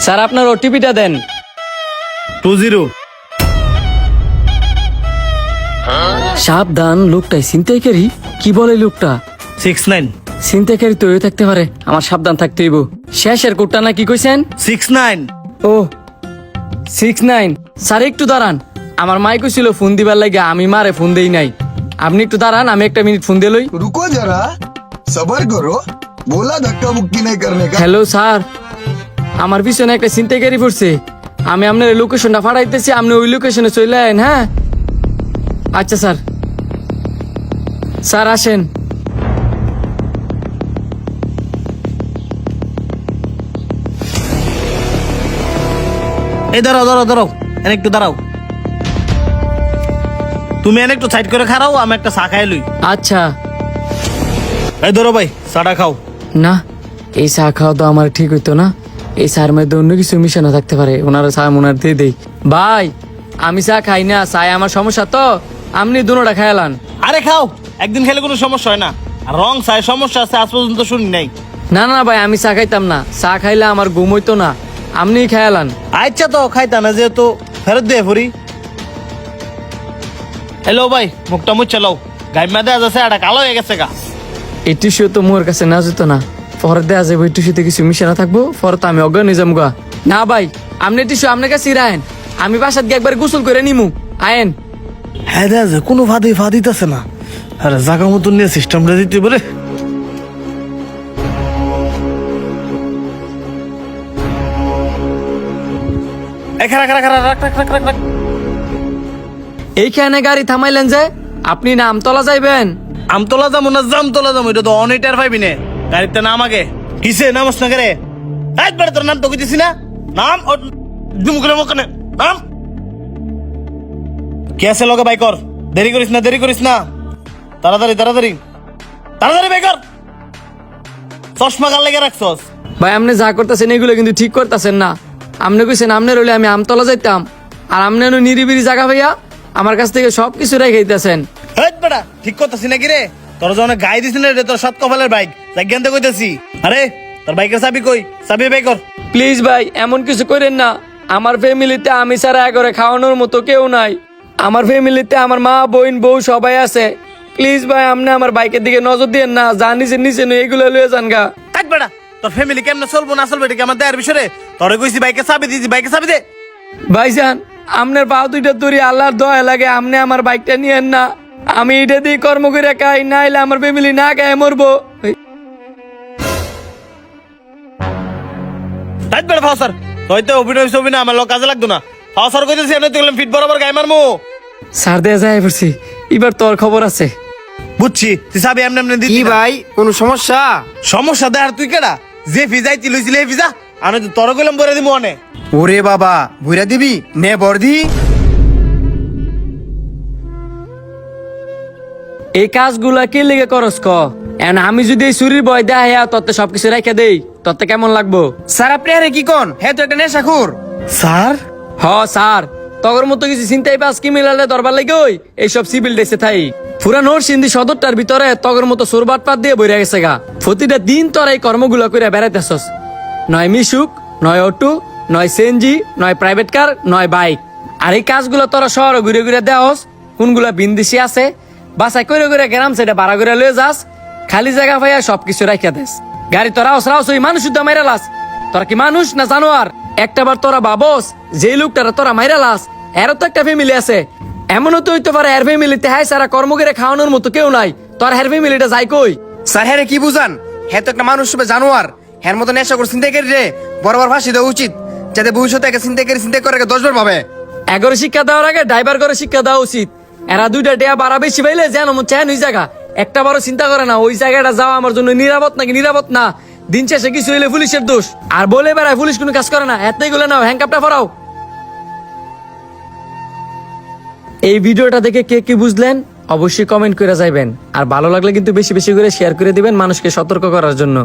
Sir আপনার ওটিপিটা দেন। 20 সাবধান, লোকটাই ছিনতাইকারী। কি বলে লোকটা? 69 ছিনতাইকারী তো হয়ে থাকতে পারে, আমার সাবধান থাকতে হইব। শেষের কোডটা না কি কইছেন? 69 ও 69। স্যার একটু দাঁড়ান, আমার মাই কইছিল ফোন দিবার লাগে, আমি মারে ফোন দেই নাই। আপনি একটু দাঁড়ান, আমি একটা মিনিট ফোন দিয়ে লই। रुको जरा सबर करो बोला धक्का मुक्की नहीं करने का। হ্যালো স্যার, আমার পিছনে একটা ছিনতাইকারী পড়ছে। আমি আপনার লোকেশনটা পাঠাইতেছি, আপনি ওই লোকেশনে চলে আইন। হ্যাঁ আচ্ছা স্যার। স্যার আসেন। এই দাঁড়াও দাঁড়াও দাঁড়াও, এনে একটু দাঁড়াও। তুমি এনে একটু সাইড করে খারাও, আমি একটা চা খাই লই। আচ্ছা। এই ধরো ভাই, চাটা খাও। না, এই চা খাওয়া তো আমার ঠিক হইতো না। এই চার মধ্যে অন্য কিছু মিশানো থাকতে পারে। ওনারা চা মোনার দিয়ে দেই। ভাই আমি চা খাই না, চায় আমার সমস্যা তো, আপনি দুটোটা খাইলান। আরে খাও, একদিন খেলে কোনো সমস্যা হয় না। আর রং চাই সমস্যা আছে, আজ পর্যন্ত শুনি নাই। না না ভাই, আমি চা খাইতাম না। চা খাইলে আমার ঘুম হইতো না, আপনি খাইলান। আচ্ছা তো খাইতা না, যেহেতু ফেরত দিয়ে ফুরি। হ্যালো ভাই, মুখটা মুচ্ছে লও, গাইমা দেয়া যাচ্ছে, এটা কালো হয়ে গেছে গা। এই টিস্যু তো মোর কাছে না যেত না, পরে দেওয়া যাবে। টিস্যুতে কিছু মিশানো থাকবো, পরে তো আমি অজ্ঞান হয়ে যাবো গা। না ভাই, আপনি টিস্যু আপনার কাছে রাখেন, আমি বাসাত গিয়ে একবার গোসল করে নিমু। আয়েন। হ্যাঁ দেয়া যায়, কোনো ফাদিতেছে না। আরে জাগা মতন নিয়ে সিস্টেমটা দিতে বলে। এইখানে গাড়ি থামাইলেন যে, আপনি না আমতলা যাইবেন? আমতলা যাবো না জামতলা যাবো, এটা তো অনেটার পাইবি না। গাড়িতে নাম আগে কিসে নামস না করে? একবারে তোর নাম তো কইতেছি না, নাম দুমুখের মুখে নাম। কে আছে লগে বাই কর, দেরি করিস না, দেরি করিস না, তাড়াতাড়ি তাড়াতাড়ি তাড়াতাড়ি বাই কর। চশমা গাল লেগে রাখছস। ভাই আপনি যা করতেছেন এগুলো কিন্তু ঠিক করতেছেন না। আপনি কইছেন আপনার হলে আমি আমতলা যাইতাম, আর আপনি নিরিবিরি জায়গা ভাইয়া আমার কাছ থেকে সবকিছু রেখে দিতেছেন। হেট বেটা, ঠিক করতেছি নাকি রে? তোর যখন গায়ে দিস না রে, তোর সাত কপালের বাইক জাজ্ঞানতে কইতেছি। আরে তোর বাইকের চাবি কই? চাবি বাই কর। প্লিজ ভাই এমন কিছু করেন না। আমার ফ্যামিলিতে আমি ছাড়া করে খাওয়ানোর মতো কেউ নাই। আমার ফ্যামিলিতে আমার মা বোন বউ সবাই আছে। প্লিজ ভাই আপনি আমার বাইকের দিকে নজর দিয়েন না, যা নিচে নিচে নয় এগুলো লয়ে যান গা। থাক বেটা, তোর ফ্যামিলি কেমনে চলবো না চলবো এটা কি আমার দেয়ার বিষয়ে? তোরে কইছি বাইকে চাবি দিয়েছি, বাইকে চাবি দে। ভাইজান আপনার পা দুইটা দড়ি আল্লাহর দয়া লাগে, আপনি আমার বাইকটা নিয়েন না। আমি এটা দিয়ে কর্ম করে খাই, নাইলে আমার ফ্যামিলি না খায় মরবো। থাক বেটা ফাওসার, হয়তো অভিনয় ছবি না, আমার লোক কাজে লাগতো না। ফাওসার কইতেছি আমি দেখলাম ফিট বরাবর গায়ে মারমু। স্যার দেয়া যায় পড়ছি, এবার তোর খবর আছে। বুঝছি, তুই চাবি এমনি এমনি দিতি কি না। ভাই কোন সমস্যা? সমস্যা দে, আর তুই কেডা? যে ফিজাই তুই লইছিলি এই ফিজা, আমি তো তোর কইলাম বলে দিমু অনে। ওরে বাবা ভুইরা দিবি নে বর্দি। এই কাজগুলা কে লেগে করস ক? এন আমি যদি এই চুরির বয় দেয়া তত্ত্বে সবকিছু রেখে দেই, তত্ত্বে কেমন লাগবো? স্যার আপনি আরে কি কোন? হ্যাঁ তো একটা নেশাখোর। স্যার হ স্যার, তগর মতো কিছু চিন্তাই পাস কি মিলালে দরবার লাগে ওই এইসব সিভিল ড্রেসে থাই। পুরা নরসিংদী সদরটার ভিতরে তগর মতো সুরবাট পাত দিয়ে বইরা গেছে গা। প্রতিটা দিন তোর এই কর্মগুলো করে বেড়াইতেছস। নয় মিশুক, নয় অটো, নয় সেনজি, নয় প্রাইভেট কার, নয় বাইক। আর এই কাজগুলো তোরা শহরে ঘুরে ঘুরে দেওস, কোনগুলা বিন্দিসি আছে বাসায় করে করে গ্রাম সেটা ভাড়া করে লয়ে যাস, খালি জায়গা পাইয়া সবকিছু রাখিয়া দেস। গাড়ি তোরা রাউস ওই মানুষ শুদ্ধ মাইরা লাস। তোরা কি মানুষ না জানোয়ার? একটাবার তোরা ভাবস যে লোকটারা তোরা মাইরা লাস, এরও তো একটা ফ্যামিলি আছে। এমনও তো হইতে পারে এর ফ্যামিলিতে হাই সারা কর্ম করে খাওয়ানোর মতো কেউ নাই। তোর হের ফ্যামিলিটা যাই কই? স্যার হ্যাঁ কি বুঝান? হ্যাঁ তো একটা মানুষ হিসেবে জানোয়ার। হ্যাঁ মতো নেশাখোর চিন্তাকারী রে বরাবর ফাঁসি দেওয়া উচিত, যাতে ভবিষ্যতে একে চিন্তা করে 10 বার ভাবে। এগারো শিক্ষা দেওয়ার আগে ড্রাইভার করে শিক্ষা দেওয়া উচিত। এরা দুইটা ডেয়া বাড়া বেশি পাইলে যেন চেন ওই জায়গা একটা বড় চিন্তা করে না ওই জায়গাটা যাওয়া আমার জন্য নিরাপদ নাকি নিরাপদ না। দিন শেষে কিছু হইলে পুলিশের দোষ, আর বলে বেড়ায় পুলিশ কোনো কাজ করে না। এতই গুলো নাও, হ্যান্ডকাপটা ফরাও। এই ভিডিওটা দেখে কে কি বুঝলেন অবশ্যই কমেন্ট করে যাইবেন, আর ভালো লাগলে কিন্তু বেশি বেশি করে শেয়ার করে দিবেন মানুষকে সতর্ক করার জন্য।